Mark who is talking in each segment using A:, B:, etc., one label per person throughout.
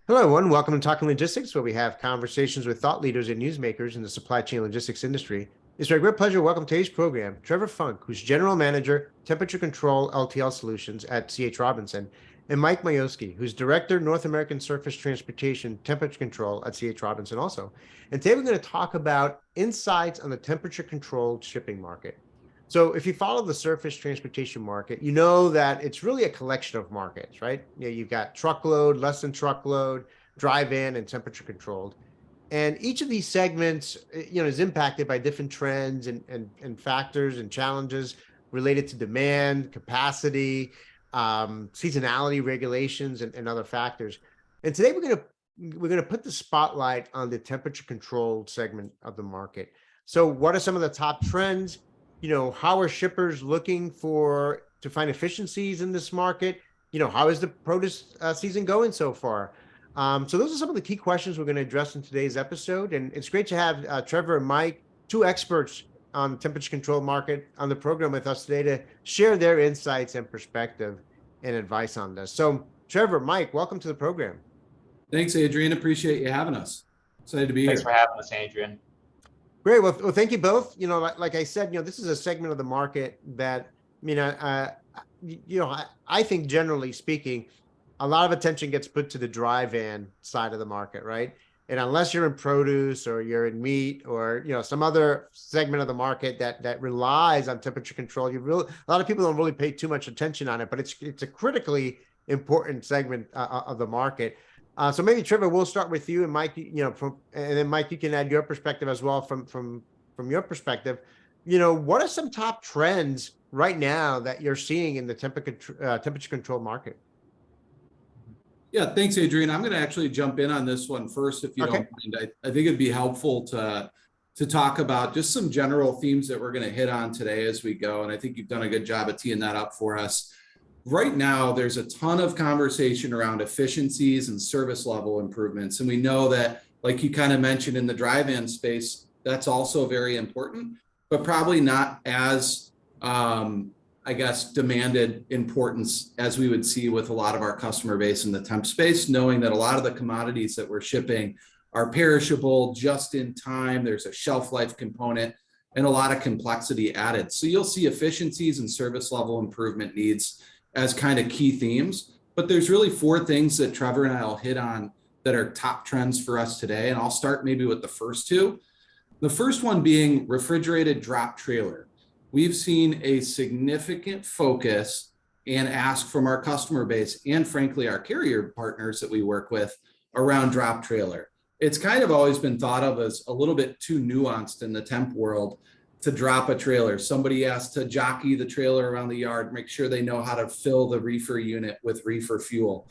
A: Hello, everyone. Welcome to Talking Logistics, where we have conversations with thought leaders and newsmakers in the supply chain logistics industry. It's my great pleasure to welcome to today's program Trevor Funk, who's General Manager, Temperature Control LTL Solutions at C.H. Robinson, and Mike Moyski, who's Director, North American Surface Transportation Temperature Control at C.H. Robinson also. And today we're going to talk about insights on the temperature-controlled shipping market. So if you follow the surface transportation market, you know that it's really a collection of markets, right? You've got truckload, less than truckload, dry van, and temperature controlled. And each of these segments, is impacted by different trends and factors and challenges related to demand, capacity, seasonality regulations, and other factors. And today we're gonna put the spotlight on the temperature controlled segment of the market. So, what are some of the top trends? How are shippers looking to find efficiencies in this market? How is the produce season going so far? So those are some of the key questions we're going to address in today's episode. And it's great to have Trevor and Mike, two experts on the temperature control market, on the program with us today to share their insights and perspective and advice on this. So Trevor, Mike, welcome to the program.
B: Thanks, Adrian. Appreciate you having us. Excited to be
C: Thanks
B: here.
C: for having us, Adrian.
A: Great. Well, thank you both. Like I said, this is a segment of the market that, I think generally speaking, a lot of attention gets put to the dry van side of the market, right? And unless you're in produce or you're in meat or some other segment of the market that relies on temperature control, a lot of people don't really pay too much attention on it, but it's a critically important segment of the market. So maybe Trevor, we'll start with you, and Mike, and then Mike, you can add your perspective as well from your perspective. What are some top trends right now that you're seeing in the temperature control market?
B: Yeah, thanks, Adrian. I'm going to actually jump in on this one first, if you don't mind. I think it'd be helpful to talk about just some general themes that we're going to hit on today as we go, and I think you've done a good job of teeing that up for us. Right now, there's a ton of conversation around efficiencies and service level improvements. And we know that, like you kind of mentioned in the dry van space, that's also very important, but probably not as, demanded importance as we would see with a lot of our customer base in the temp space, knowing that a lot of the commodities that we're shipping are perishable, just in time. There's a shelf life component and a lot of complexity added. So you'll see efficiencies and service level improvement needs as kind of key themes, but there's really four things that Trevor and I'll hit on that are top trends for us today. And I'll start maybe with the first two. The first one being refrigerated drop trailer. We've seen a significant focus and ask from our customer base and frankly, our carrier partners that we work with around drop trailer. It's kind of always been thought of as a little bit too nuanced in the temp world to drop a trailer. Somebody has to jockey the trailer around the yard, make sure they know how to fill the reefer unit with reefer fuel.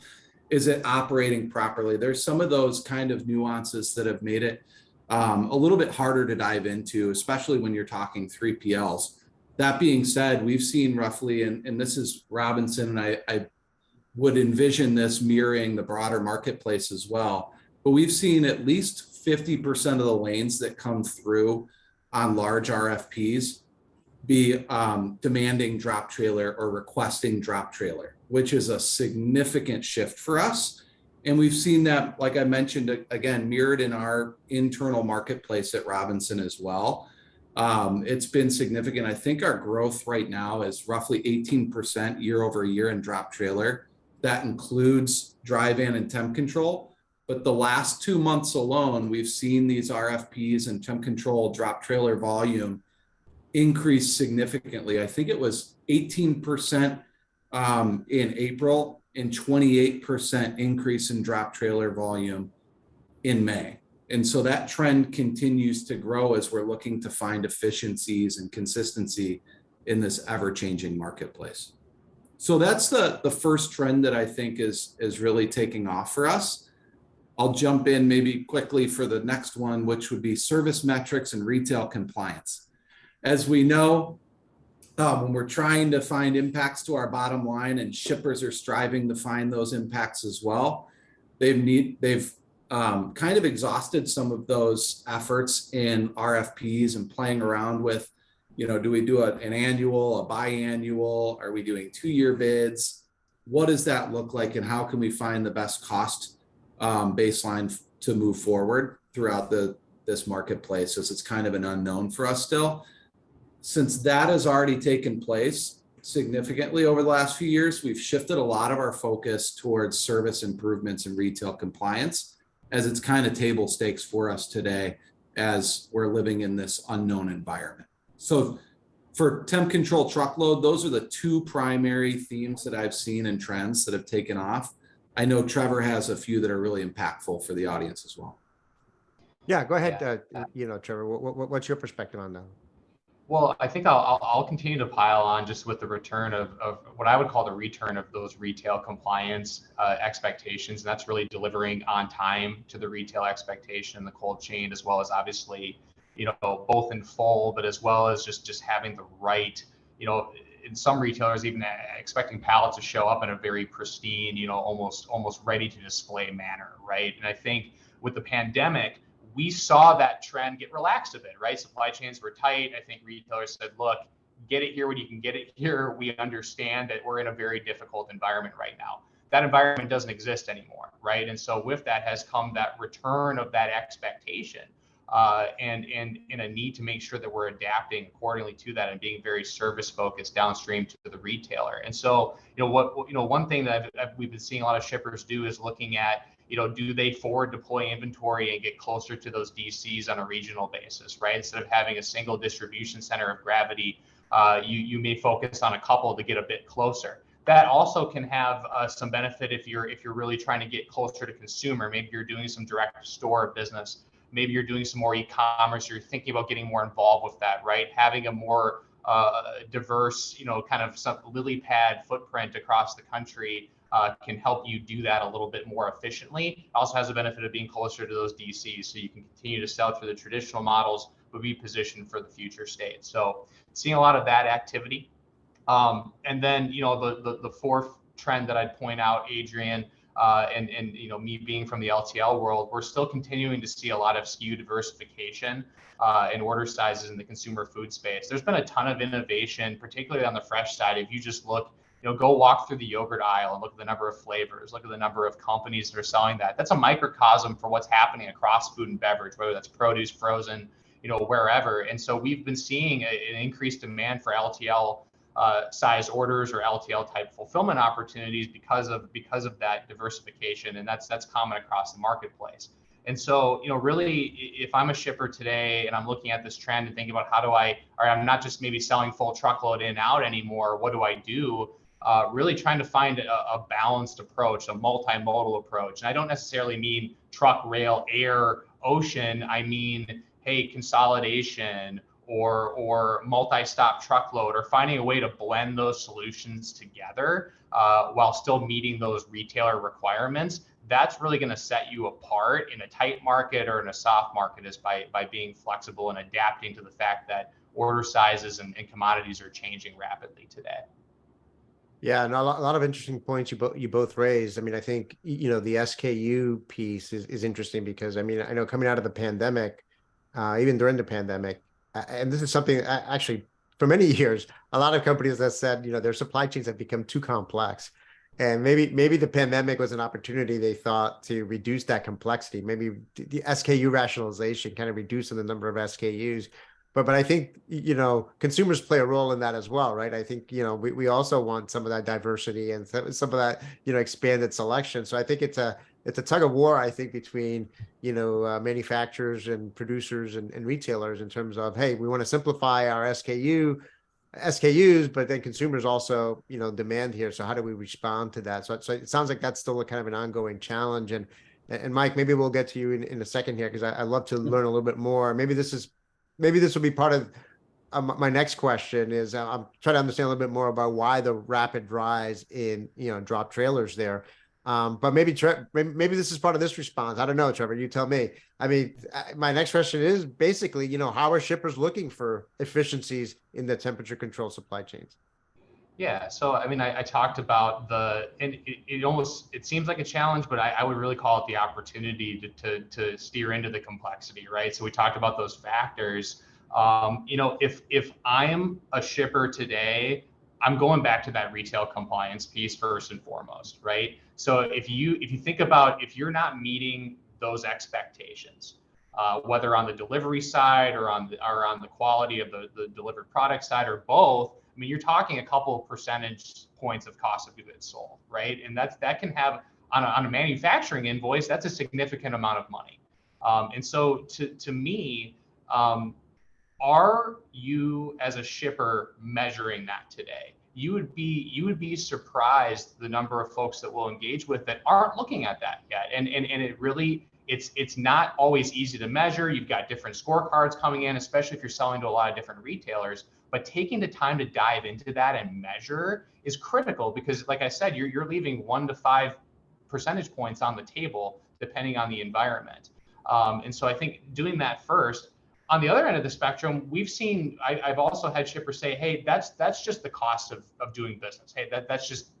B: Is it operating properly? There's some of those kind of nuances that have made it a little bit harder to dive into, especially when you're talking 3PLs. That being said, we've seen roughly, and this is Robinson, and I would envision this mirroring the broader marketplace as well, but we've seen at least 50% of the lanes that come through on large RFPs be demanding drop trailer or requesting drop trailer, which is a significant shift for us. And we've seen that, like I mentioned, again, mirrored in our internal marketplace at Robinson as well. It's been significant. I think our growth right now is roughly 18% year over year in drop trailer. That includes dry van and temp control. But the last 2 months alone, we've seen these RFPs and temp control drop trailer volume increase significantly. I think it was 18% in April and 28% increase in drop trailer volume in May. And so that trend continues to grow as we're looking to find efficiencies and consistency in this ever-changing marketplace. So that's the first trend that I think is really taking off for us. I'll jump in maybe quickly for the next one, which would be service metrics and retail compliance. As we know, when we're trying to find impacts to our bottom line, and shippers are striving to find those impacts as well, they've kind of exhausted some of those efforts in RFPs and playing around with, do we do an annual, a biannual? Are we doing 2-year bids? What does that look like, and how can we find the best cost baseline to move forward throughout this marketplace, as it's kind of an unknown for us still. Since that has already taken place significantly over the last few years, we've shifted a lot of our focus towards service improvements and retail compliance, as it's kind of table stakes for us today as we're living in this unknown environment. So for temp-controlled truckload, those are the two primary themes that I've seen and trends that have taken off. I know Trevor has a few that are really impactful for the audience as well.
A: Yeah, go ahead.
C: Yeah.
A: Trevor, what's your perspective on that?
C: Well, I think I'll continue to pile on just with the return of what I would call the return of those retail compliance expectations. And that's really delivering on time to the retail expectation in the cold chain, as well as obviously, both in full, but as well as just having the right, in some retailers, even expecting pallets to show up in a very pristine, almost ready to display manner, right? And I think with the pandemic, we saw that trend get relaxed a bit, right? Supply chains were tight. I think retailers said, look, get it here when you can get it here. We understand that we're in a very difficult environment right now. That environment doesn't exist anymore, right? And so with that has come that return of that expectation and a need to make sure that we're adapting accordingly to that and being very service focused downstream to the retailer. And so, one thing that we've been seeing a lot of shippers do is looking at, do they forward deploy inventory and get closer to those DCs on a regional basis, right? Instead of having a single distribution center of gravity, you may focus on a couple to get a bit closer. That also can have some benefit if you're really trying to get closer to consumer. Maybe you're doing some direct store business. Maybe you're doing some more e-commerce. You're thinking about getting more involved with that, right? Having a more diverse, kind of some lily pad footprint across the country can help you do that a little bit more efficiently. It also has the benefit of being closer to those DCs, so you can continue to sell through the traditional models, but be positioned for the future state. So seeing a lot of that activity. And then, the fourth trend that I'd point out, Adrian, and me being from the LTL world, we're still continuing to see a lot of SKU diversification and order sizes in the consumer food space. There's been a ton of innovation, particularly on the fresh side. If you just look, go walk through the yogurt aisle and look at the number of flavors, look at the number of companies that are selling that. That's a microcosm for what's happening across food and beverage, whether that's produce, frozen, wherever. And so we've been seeing an increased demand for LTL size orders or LTL type fulfillment opportunities because of that diversification, and that's common across the marketplace. And so, really, if I'm a shipper today and I'm looking at this trend and thinking about I'm not just maybe selling full truckload in and out anymore, what do I do? Really trying to find a balanced approach, a multimodal approach. And I don't necessarily mean truck, rail, air, ocean. I mean, hey, consolidation or multi-stop truckload, or finding a way to blend those solutions together while still meeting those retailer requirements. That's really going to set you apart in a tight market or in a soft market, is by being flexible and adapting to the fact that order sizes and commodities are changing rapidly today.
A: Yeah, and a lot of interesting points you both raised. I mean, I think, the SKU piece is interesting because, I mean, I know coming out of the pandemic, even during the pandemic, and this is something actually for many years, a lot of companies that said, their supply chains have become too complex. And maybe the pandemic was an opportunity, they thought, to reduce that complexity. Maybe the SKU rationalization, kind of reducing the number of SKUs. But I think, consumers play a role in that as well, right? I think, we also want some of that diversity and some of that, expanded selection. So I think it's a tug of war, I think, between, manufacturers and producers and retailers in terms of, hey, we want to simplify our SKUs, but then consumers also, demand here. So how do we respond to that? So it sounds like that's still a kind of an ongoing challenge. And Mike, maybe we'll get to you in a second here, because I love to learn a little bit more. Maybe this will be part of my next question. Is I'm trying to understand a little bit more about why the rapid rise in, drop trailers there. But maybe this is part of this response. I don't know, Trevor, you tell me. I mean, my next question is basically, how are shippers looking for efficiencies in the temperature control supply chains?
C: Yeah, so I mean, I talked about and it seems like a challenge, but I would really call it the opportunity to steer into the complexity, right? So we talked about those factors. If I'm a shipper today, I'm going back to that retail compliance piece first and foremost, right? So if you think about, if you're not meeting those expectations, whether on the delivery side or on the quality of the delivered product side or both, I mean, you're talking a couple of percentage points of cost of goods sold, right? And that can have on a manufacturing invoice, that's a significant amount of money. And so to me, are you as a shipper measuring that today? You would be surprised the number of folks that we'll engage with that aren't looking at that yet. And it really, it's not always easy to measure. You've got different scorecards coming in, especially if you're selling to a lot of different retailers. But taking the time to dive into that and measure is critical, because like I said, you're leaving 1 to 5 percentage points on the table depending on the environment. And so I think doing that first. On the other end of the spectrum, we've seen, I've also had shippers say, hey, that's just the cost of doing business. Hey, that's just,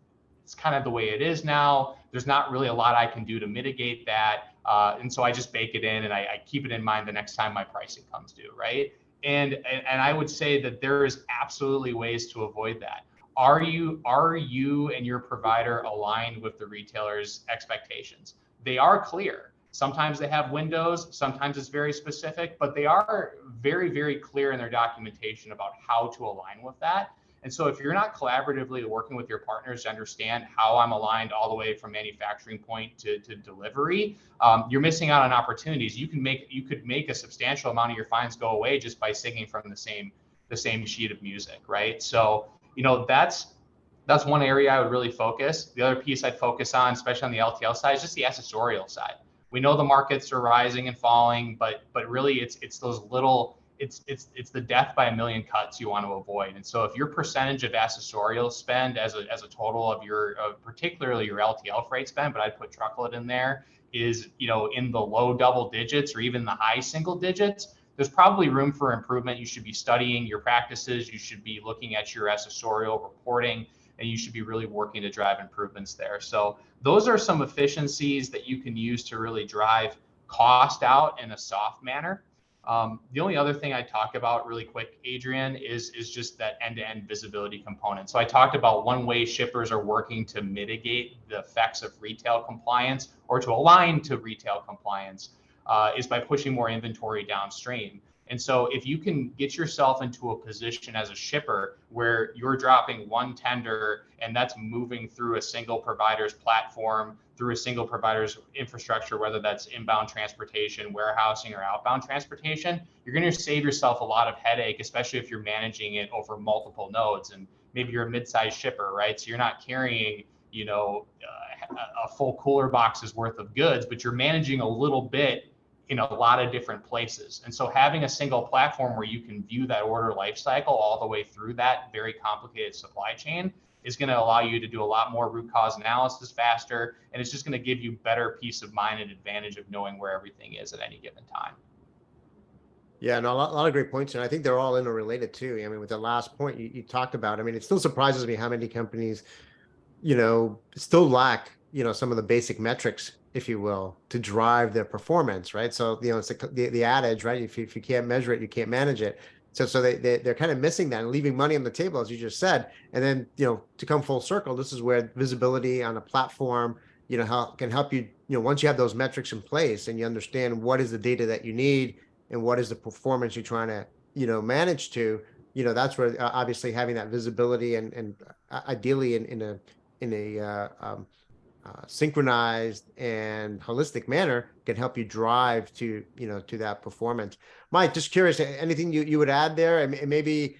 C: it's kind of the way it is now. There's not really a lot I can do to mitigate that. And so I just bake it in and I keep it in mind the next time my pricing comes due, right? And I would say that there is absolutely ways to avoid that. Are you and your provider aligned with the retailer's expectations? They are clear. Sometimes they have windows, sometimes it's very specific, but they are very, very clear in their documentation about how to align with that. And so if you're not collaboratively working with your partners to understand how I'm aligned all the way from manufacturing point to delivery, you're missing out on opportunities. You could make a substantial amount of your fines go away just by singing from the same sheet of music, right? So, that's one area I would really focus. The other piece I'd focus on, especially on the LTL side, is just the accessorial side. We know the markets are rising and falling, but really it's those little, it's the death by a million cuts you want to avoid. And so if your percentage of accessorial spend as a total of your, particularly your LTL freight spend, but I'd put truckload in there, is, in the low double digits or even the high single digits, there's probably room for improvement. You should be studying your practices. You should be looking at your accessorial reporting, and you should be really working to drive improvements there. So those are some efficiencies that you can use to really drive cost out in a soft manner. The only other thing I talk about really quick, Adrian, is just that end-to-end visibility component. So I talked about one way shippers are working to mitigate the effects of retail compliance or to align to retail compliance is by pushing more inventory downstream. And so if you can get yourself into a position as a shipper where you're dropping one tender and that's moving through a single provider's platform, through a single provider's infrastructure, whether that's inbound transportation, warehousing, or outbound transportation, you're going to save yourself a lot of headache, especially if you're managing it over multiple nodes. And maybe you're a mid-sized shipper, right? So you're not carrying, a full cooler box's worth of goods, but you're managing a little bit in a lot of different places. And so having a single platform where you can view that order life cycle all the way through that very complicated supply chain is going to allow you to do a lot more root cause analysis faster. And it's just going to give you better peace of mind and advantage of knowing where everything is at any given time.
A: Yeah, no, a lot of great points. And I think they're all interrelated too. I mean, with the last point you talked about, I mean, it still surprises me how many companies, still lack, some of the basic metrics, if you will, to drive their performance, right? So, it's the adage, right? If you can't measure it, you can't manage it. So they're kind of missing that and leaving money on the table, as you just said. And then, to come full circle, this is where visibility on a platform, can help you, once you have those metrics in place and you understand what is the data that you need and what is the performance you're trying to, manage to, that's where obviously having that visibility and ideally in a synchronized and holistic manner can help you drive to that performance. Mike, just curious, anything you would add there, and maybe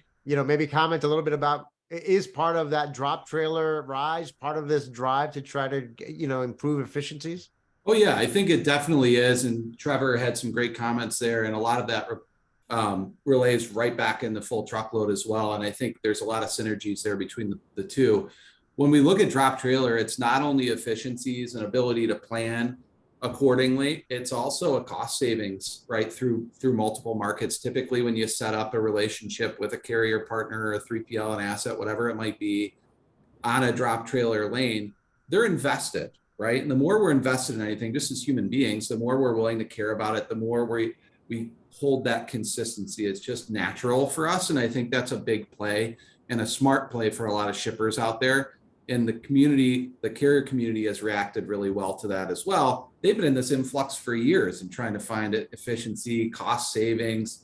A: comment a little bit about, is part of that DropTrailer rise part of this drive to try to improve efficiencies?
B: Oh yeah, I think it definitely is, and Trevor had some great comments there, and a lot of that relays right back into full truckload as well. And I think there's a lot of synergies there between the two. When we look at DropTrailer, it's not only efficiencies and ability to plan accordingly, it's also a cost savings, right, through multiple markets. Typically, when you set up a relationship with a carrier partner, a 3PL, an asset, whatever it might be, on a DropTrailer lane, they're invested, right? And the more we're invested in anything, just as human beings, the more we're willing to care about it, the more we hold that consistency. It's just natural for us. And I think that's a big play. and a smart play for a lot of shippers out there. And the community, the carrier community has reacted really well to that as well. They've been in this influx for years and trying to find efficiency, cost savings,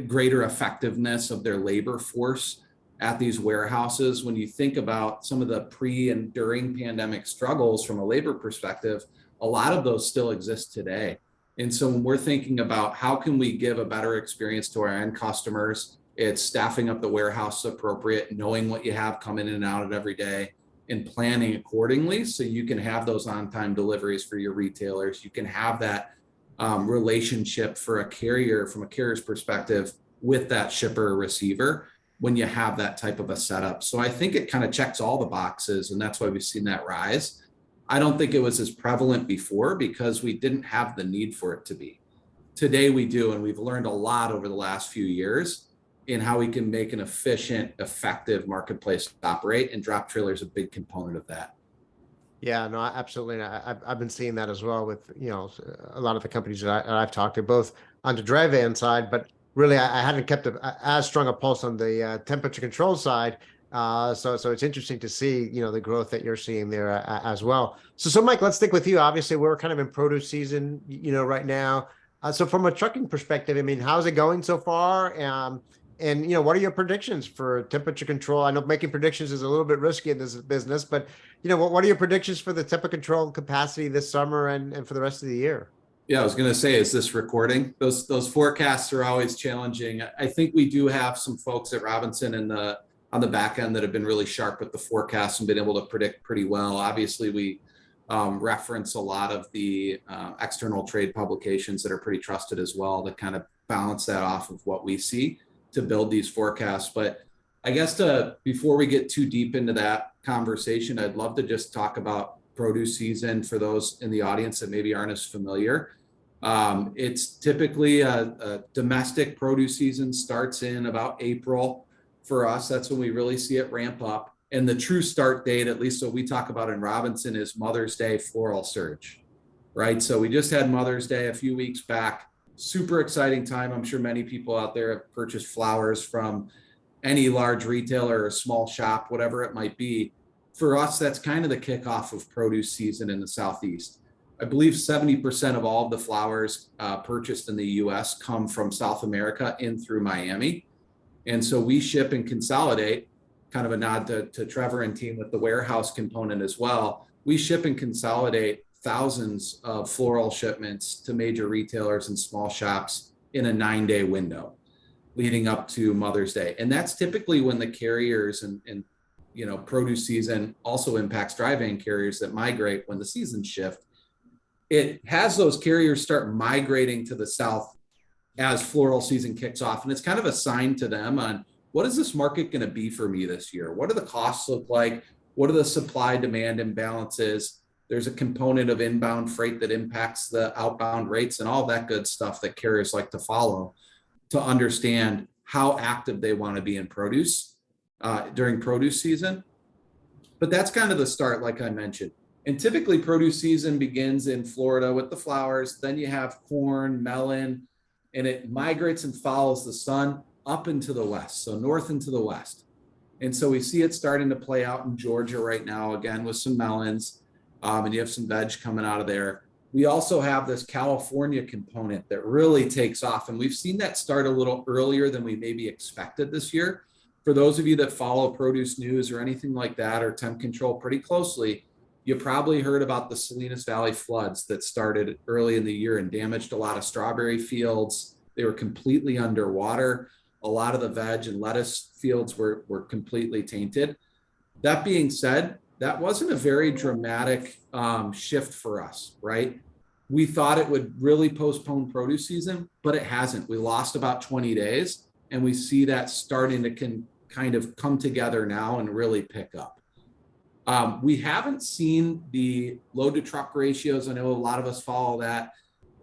B: greater effectiveness of their labor force at these warehouses. When you think about some of the pre and during pandemic struggles from a labor perspective, a lot of those still exist today. And so when we're thinking about how can we give a better experience to our end customers, it's staffing up the warehouse appropriate, knowing what you have coming in and out of every day, and planning accordingly so you can have those on-time deliveries for your retailers. You can have that relationship for a carrier, from a carrier's perspective, with that shipper or receiver when you have that type of a setup. So I think it kind of checks all the boxes, and that's why we've seen that rise. I don't think it was as prevalent before because we didn't have the need for it to be. Today we do, and we've learned a lot over the last few years in how we can make an efficient, effective marketplace operate, and DropTrailer is a big component of that.
A: Yeah, no, absolutely. And I've been seeing that as well with, a lot of the companies that I've talked to, both on the dry van side, but really I hadn't kept as strong a pulse on the temperature control side. So it's interesting to see, the growth that you're seeing there as well. So Mike, let's stick with you. Obviously, we're kind of in produce season, right now. So from a trucking perspective, I mean, how's it going so far? And what are your predictions for temperature control? I know making predictions is a little bit risky in this business, but what are your predictions for the temperature control capacity this summer and for the rest of the year?
B: Yeah, I was going to say, is this recording? Those forecasts are always challenging. I think we do have some folks at Robinson on the back end that have been really sharp with the forecasts and been able to predict pretty well. Obviously, we reference a lot of the external trade publications that are pretty trusted as well to kind of balance that off of what we see to build these forecasts. But I guess before we get too deep into that conversation, I'd love to just talk about produce season for those in the audience that maybe aren't as familiar. It's typically a domestic produce season starts in about April. For us, that's when we really see it ramp up. And the true start date, at least what we talk about in Robinson, is Mother's Day floral surge, right? So we just had Mother's Day a few weeks back. Super exciting time. I'm sure many people out there have purchased flowers from any large retailer or small shop, whatever it might be. For us, that's kind of the kickoff of produce season in the Southeast. I believe 70% of all of the flowers purchased in the US come from South America in through Miami. And so we ship and consolidate, kind of a nod to Trevor and team with the warehouse component as well. We ship and consolidate thousands of floral shipments to major retailers and small shops in a 9-day window leading up to Mother's Day. And that's typically when the carriers and produce season also impacts dry van carriers that migrate when the seasons shift. It has those carriers start migrating to the South as floral season kicks off. And it's kind of a sign to them on, what is this market going to be for me this year? What do the costs look like? What are the supply demand imbalances? There's a component of inbound freight that impacts the outbound rates and all that good stuff that carriers like to follow to understand how active they want to be in produce during produce season. But that's kind of the start, like I mentioned. And typically produce season begins in Florida with the flowers. Then you have corn, melon, and it migrates and follows the sun up into the west, so north into the west. And so we see it starting to play out in Georgia right now, again, with some melons, and you have some veg coming out of there. We also have this California component that really takes off, and we've seen that start a little earlier than we maybe expected this year. For those of you that follow produce news or anything like that, or temp control pretty closely, you probably heard about the Salinas Valley floods that started early in the year and damaged a lot of strawberry fields. They were completely underwater. A lot of the veg and lettuce fields were completely tainted. That being said, that wasn't a very dramatic shift for us, right? We thought it would really postpone produce season, but it hasn't. We lost about 20 days, and we see that starting to kind of come together now and really pick up. We haven't seen the load to truck ratios. I know a lot of us follow that,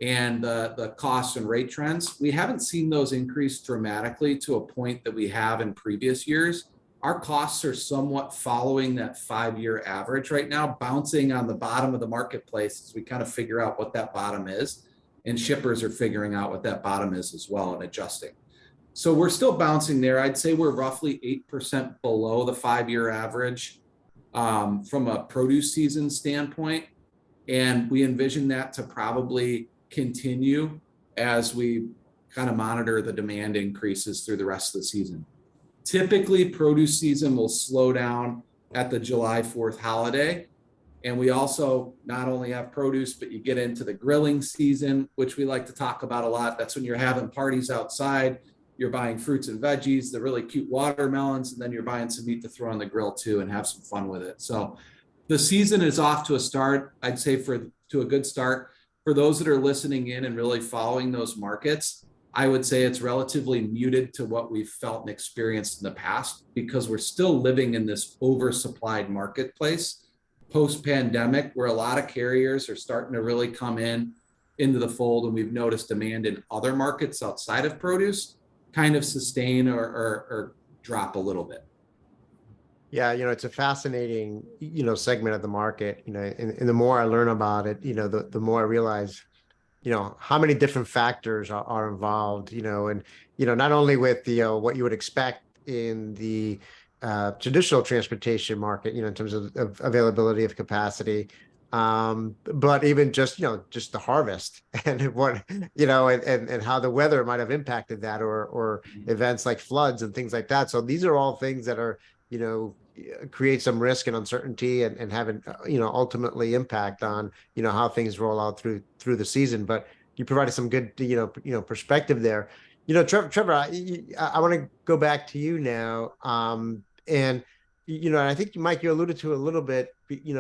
B: and the costs and rate trends. We haven't seen those increase dramatically to a point that we have in previous years. Our costs are somewhat following that 5-year average right now, bouncing on the bottom of the marketplace as we kind of figure out what that bottom is, and shippers are figuring out what that bottom is as well and adjusting. So we're still bouncing there. I'd say we're roughly 8% below the 5-year average from a produce season standpoint. And we envision that to probably continue as we kind of monitor the demand increases through the rest of the season. Typically, produce season will slow down at the July 4th holiday. And we also not only have produce, but you get into the grilling season, which we like to talk about a lot. That's when you're having parties outside. You're buying fruits and veggies, the really cute watermelons, and then you're buying some meat to throw on the grill too and have some fun with it. So the season is off to a start, I'd say to a good start. For those that are listening in and really following those markets, I would say it's relatively muted to what we've felt and experienced in the past because we're still living in this oversupplied marketplace post-pandemic where a lot of carriers are starting to really come into the fold, and we've noticed demand in other markets outside of produce kind of sustain or drop a little bit.
A: Yeah, it's a fascinating, segment of the market, and the more I learn about it, the more I realize, how many different factors are involved, and, not only with the, what you would expect in the traditional transportation market, in terms of availability of capacity, but even just, just the harvest and what, and how the weather might have impacted that or events like floods and things like that. So these are all things that are, create some risk and uncertainty and have an, ultimately impact on, how things roll out through the season. But you provided some good, perspective there. Trevor, I want to go back to you now. And, I think, Mike, you alluded to a little bit,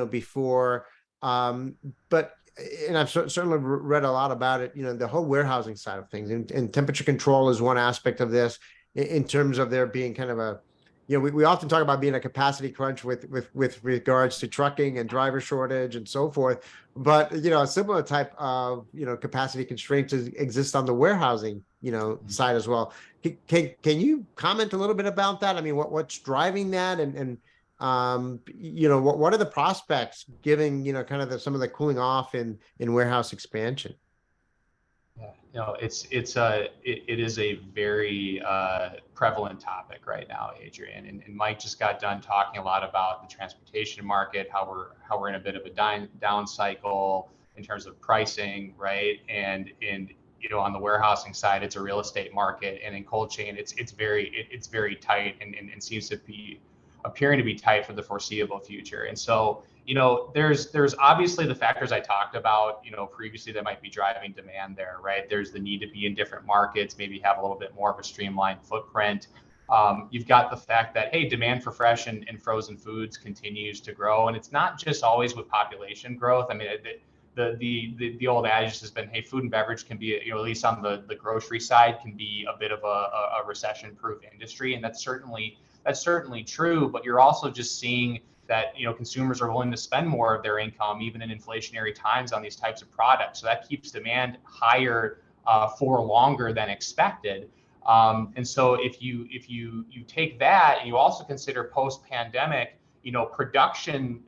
A: before, but, and I've certainly read a lot about it, the whole warehousing side of things, and temperature control is one aspect of this in terms of there being kind of a, we often talk about being a capacity crunch with regards to trucking and driver shortage and so forth. But, a similar type of, capacity constraints exist on the warehousing, side as well. Can you comment a little bit about that? I mean, what's driving that and what are the prospects given, kind of some of the cooling off in warehouse expansion?
C: Yeah, it is a very prevalent topic right now, Adrian. And Mike just got done talking a lot about the transportation market, how we're in a bit of a down cycle in terms of pricing, right? And on the warehousing side, it's a real estate market, and in cold chain, it's very tight and seems to be appearing to be tight for the foreseeable future. And so, there's obviously the factors I talked about, previously that might be driving demand there, right? There's the need to be in different markets, maybe have a little bit more of a streamlined footprint. You've got the fact that, hey, demand for fresh and frozen foods continues to grow. And it's not just always with population growth. I mean, the old adage has been, hey, food and beverage can be, at least on the grocery side, can be a bit of a recession-proof industry. And that's certainly true, but you're also just seeing that, consumers are willing to spend more of their income, even in inflationary times, on these types of products. So that keeps demand higher for longer than expected. And so if you take that and you also consider post-pandemic, production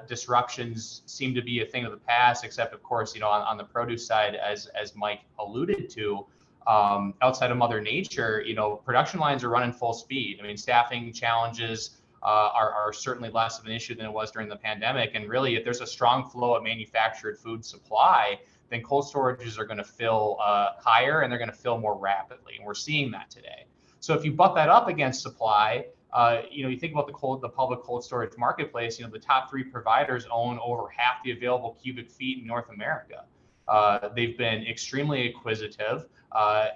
C: disruptions seem to be a thing of the past, except of course, on the produce side, as Mike alluded to, outside of Mother Nature, production lines are running full speed. I mean, staffing challenges are certainly less of an issue than it was during the pandemic. And really, if there's a strong flow of manufactured food supply, then cold storages are going to fill higher, and they're going to fill more rapidly. And we're seeing that today. So if you butt that up against supply, you think about the public cold storage marketplace, the top 3 providers own over half the available cubic feet in North America. They've been extremely acquisitive.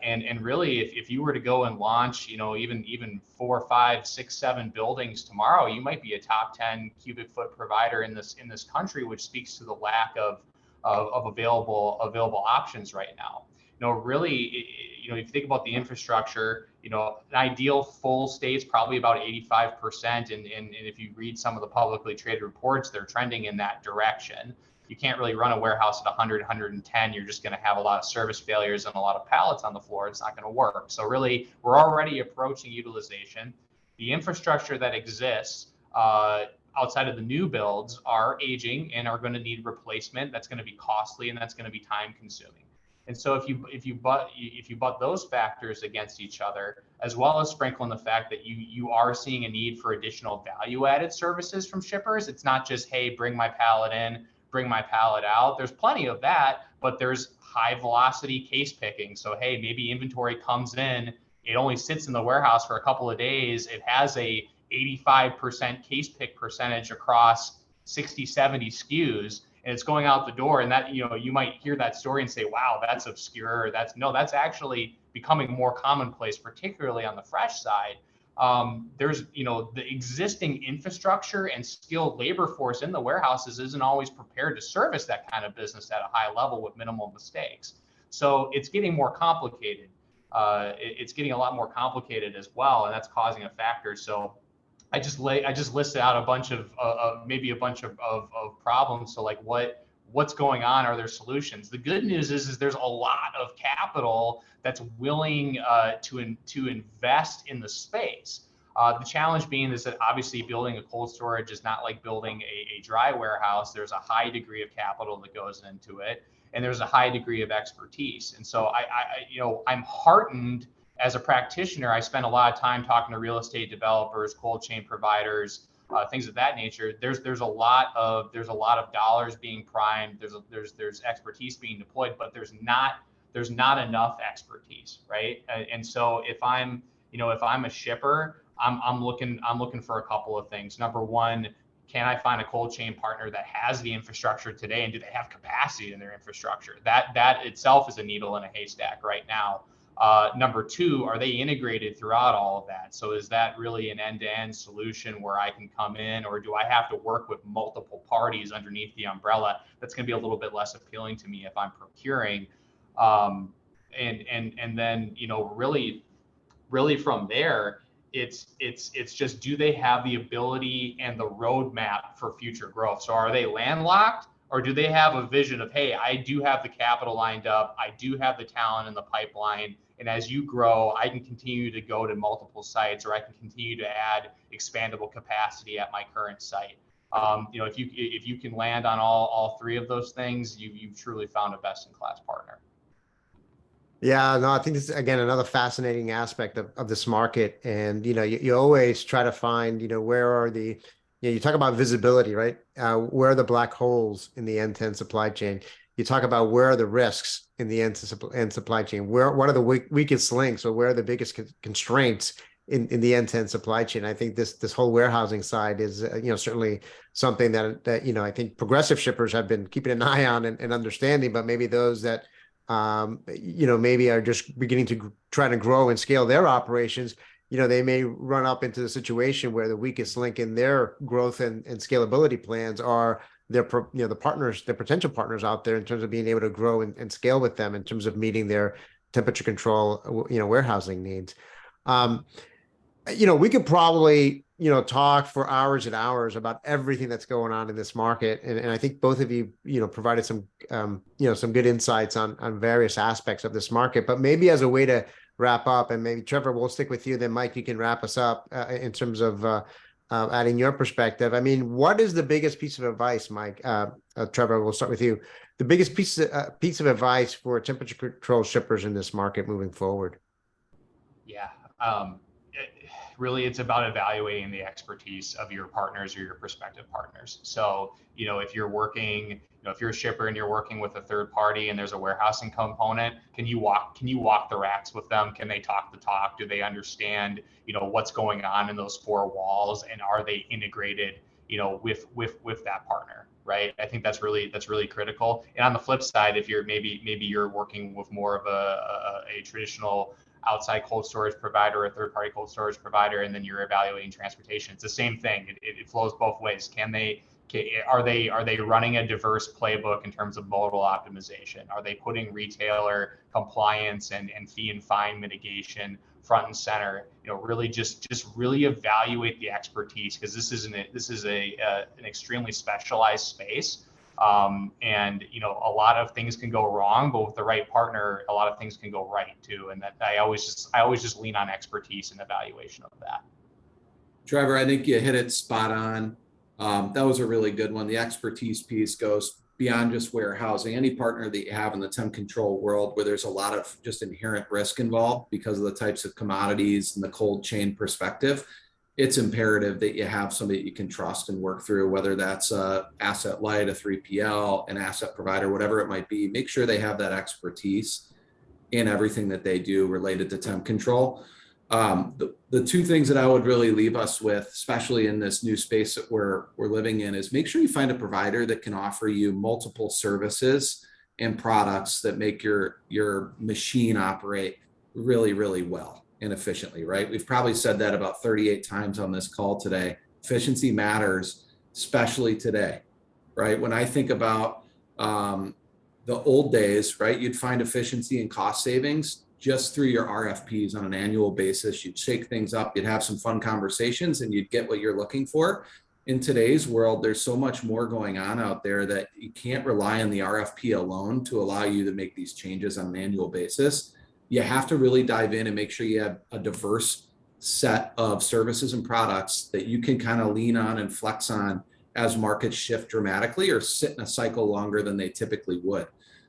C: And really, if you were to go and launch, even 4, 5, 6, 7 buildings tomorrow, you might be a top 10 cubic foot provider in this country, which speaks to the lack of available options right now. Really, if you think about the infrastructure, an ideal full state's probably about 85%. And if you read some of the publicly traded reports, they're trending in that direction. You can't really run a warehouse at 100, 110. You're just going to have a lot of service failures and a lot of pallets on the floor. It's not going to work. So really, we're already approaching utilization. The infrastructure that exists outside of the new builds are aging and are going to need replacement. That's going to be costly, and that's going to be time consuming. And so if you butt those factors against each other, as well as sprinkle in the fact that you are seeing a need for additional value added services from shippers, it's not just, hey, bring my pallet in, bring my pallet out. There's plenty of that, but there's high velocity case picking. So hey, maybe inventory comes in, it only sits in the warehouse for a couple of days. It has a 85% case pick percentage across 60, 70 SKUs, and it's going out the door. And that, you might hear that story and say, wow, that's obscure. Or that's actually becoming more commonplace, particularly on the fresh side. There's, the existing infrastructure and skilled labor force in the warehouses isn't always prepared to service that kind of business at a high level with minimal mistakes. So it's getting more complicated. It's getting a lot more complicated as well, and that's causing a factor. So I just listed out a bunch of maybe a bunch of problems. So like what's going on? Are there solutions? The good news is there's a lot of capital that's willing to invest in the space. The challenge being is that obviously building a cold storage is not like building a dry warehouse. There's a high degree of capital that goes into it, and there's a high degree of expertise. And so I'm heartened as a practitioner. I spend a lot of time talking to real estate developers, cold chain providers, things of that nature. There's a lot of dollars being primed. There's expertise being deployed, but there's not enough expertise, right? And so if I'm a shipper, I'm looking for a couple of things. Number one, can I find a cold chain partner that has the infrastructure today, and do they have capacity in their infrastructure? That itself is a needle in a haystack right now. Number two, are they integrated throughout all of that? So is that really an end-to-end solution where I can come in, or do I have to work with multiple parties underneath the umbrella? That's going to be a little bit less appealing to me if I'm procuring. And then, really from there, it's just, do they have the ability and the roadmap for future growth? So are they landlocked, or do they have a vision of, hey, I do have the capital lined up, I do have the talent in the pipeline, and as you grow, I can continue to go to multiple sites, or I can continue to add expandable capacity at my current site. If you can land on all three of those things, you've truly found a best-in-class partner.
A: Yeah, no, I think this is, again, another fascinating aspect of this market. And, you always try to find, where are you talk about visibility, right? Where are the black holes in the end-to-end supply chain? You talk about where are the risks in the end supply chain? What are the weakest links, or where are the biggest constraints in the end-to-end supply chain? I think this whole warehousing side is, certainly something that I think progressive shippers have been keeping an eye on and understanding, but maybe those that maybe are just beginning to try to grow and scale their operations, they may run up into the situation where the weakest link in their growth and scalability plans are their potential partners out there, in terms of being able to grow and scale with them in terms of meeting their temperature control, warehousing needs. We could probably, talk for hours and hours about everything that's going on in this market. And I think both of you, provided some, some good insights on various aspects of this market. But maybe as a way to wrap up, and maybe Trevor, we'll stick with you, then Mike, you can wrap us up in terms of adding your perspective. I mean, what is the biggest piece of advice, Mike? Trevor, we'll start with you. The biggest piece of advice for temperature control shippers in this market moving forward?
C: Yeah. Really, it's about evaluating the expertise of your partners or your prospective partners. So, if you're working, if you're a shipper and you're working with a third party and there's a warehousing component, can you walk the racks with them? Can they talk the talk? Do they understand, what's going on in those four walls, and are they integrated, with that partner? Right. I think that's really critical. And on the flip side, if you're maybe you're working with more of a traditional outside cold storage provider, a third party cold storage provider, and then you're evaluating transportation, it's the same thing. It flows both ways. Are they running a diverse playbook in terms of modal optimization? Are they putting retailer compliance and fee and fine mitigation front and center? Really just really evaluate the expertise, because this is an extremely specialized space. And a lot of things can go wrong, but with the right partner, a lot of things can go right too. And that I always just lean on expertise and evaluation of that.
B: Trevor, I think you hit it spot on. That was a really good one. The expertise piece goes beyond just warehousing, any partner that you have in the temp control world where there's a lot of just inherent risk involved because of the types of commodities and the cold chain perspective, it's imperative that you have somebody that you can trust and work through, whether that's a asset light, a 3PL, an asset provider, whatever it might be. Make sure they have that expertise in everything that they do related to temp control. The two things that I would really leave us with, especially in this new space that we're living in, is make sure you find a provider that can offer you multiple services and products that make your machine operate really, really well and efficiently, right? We've probably said that about 38 times on this call today. Efficiency matters, especially today, right? When I think about the old days, right, you'd find efficiency and cost savings just through your RFPs on an annual basis. You'd shake things up, you'd have some fun conversations, and you'd get what you're looking for. In today's world, there's so much more going on out there that you can't rely on the RFP alone to allow you to make these changes on an annual basis. You have to really dive in and make sure you have a diverse set of services and products that you can kind of lean on and flex on as markets shift dramatically or sit in a cycle longer than they typically would.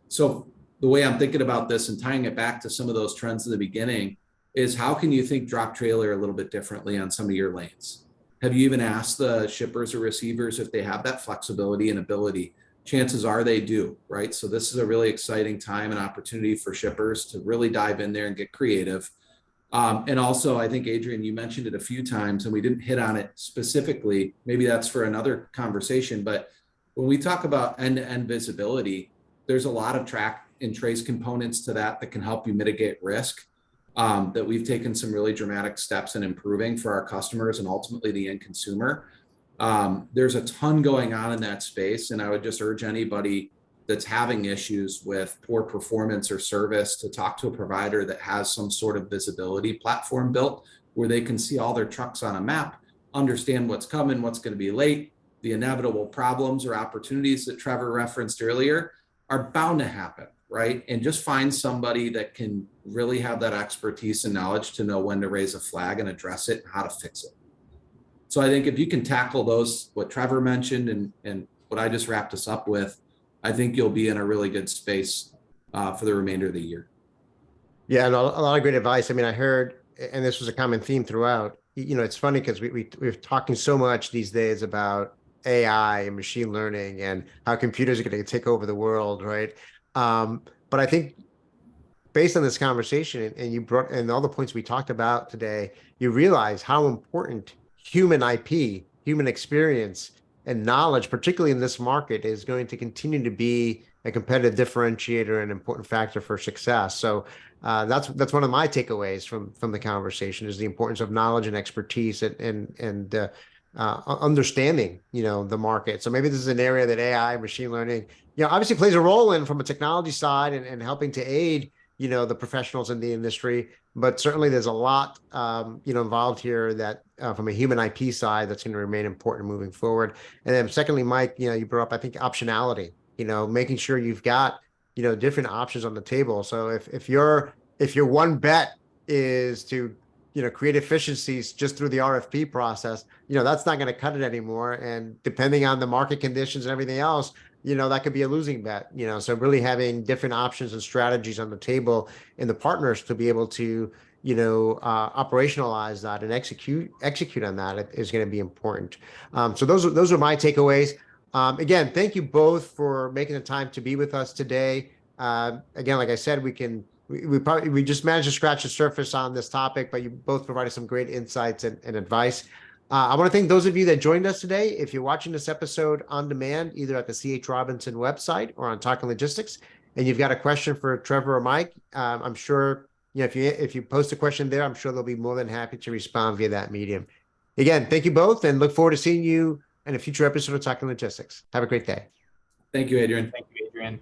B: So the way I'm thinking about this and tying it back to some of those trends in the beginning is, how can you think DropTrailer a little bit differently on some of your lanes? Have you even asked the shippers or receivers if they have that flexibility and ability? Chances are they do, right? So this is a really exciting time and opportunity for shippers to really dive in there and get creative. And also, I think, Adrian, you mentioned it a few times and we didn't hit on it specifically. Maybe that's for another conversation. But when we talk about end-to-end visibility, there's a lot of track and trace components to that can help you mitigate risk, that we've taken some really dramatic steps in improving for our customers and ultimately the end consumer. There's a ton going on in that space, and I would just urge anybody that's having issues with poor performance or service to talk to a provider that has some sort of visibility platform built where they can see all their trucks on a map, understand what's coming, what's going to be late, the inevitable problems or opportunities that Trevor referenced earlier are bound to happen, right? And just find somebody that can really have that expertise and knowledge to know when to raise a flag and address it and how to fix it. So I think if you can tackle those, what Trevor mentioned and what I just wrapped us up with, I think you'll be in a really good space for the remainder of the year.
A: Yeah, and a lot of great advice. I mean, I heard, and this was a common theme throughout, you know, it's funny because we're talking so much these days about AI and machine learning and how computers are going to take over the world, right? But I think based on this conversation and all the points we talked about today, you realize how important human IP, human experience, and knowledge, particularly in this market, is going to continue to be a competitive differentiator and important factor for success. So that's one of my takeaways from the conversation, is the importance of knowledge and expertise and understanding, you know, the market. So maybe this is an area that AI, machine learning, you know, obviously plays a role in from a technology side and helping to aid, you know, the professionals in the industry. But certainly there's a lot, you know, involved here that from a human IP side that's going to remain important moving forward. And then secondly, Mike, you know, you brought up, I think, optionality, you know, making sure you've got, you know, different options on the table. So if your one bet is to, you know, create efficiencies just through the RFP process, you know, that's not going to cut it anymore. And depending on the market conditions and everything else, you know, that could be a losing bet, you know. So really having different options and strategies on the table in the partners to be able to, you know, operationalize that and execute on that is going to be important. So those are my takeaways. Again, thank you both for making the time to be with us today. Again, like I said, we just managed to scratch the surface on this topic, but you both provided some great insights and advice. I want to thank those of you that joined us today. If you're watching this episode on demand, either at the C.H. Robinson website or on Talking Logistics, and you've got a question for Trevor or Mike, I'm sure, you know, if you post a question there, I'm sure they'll be more than happy to respond via that medium. Again, thank you both, and look forward to seeing you in a future episode of Talking Logistics. Have a great day.
B: Thank you, Adrian.
C: Thank you, Adrian.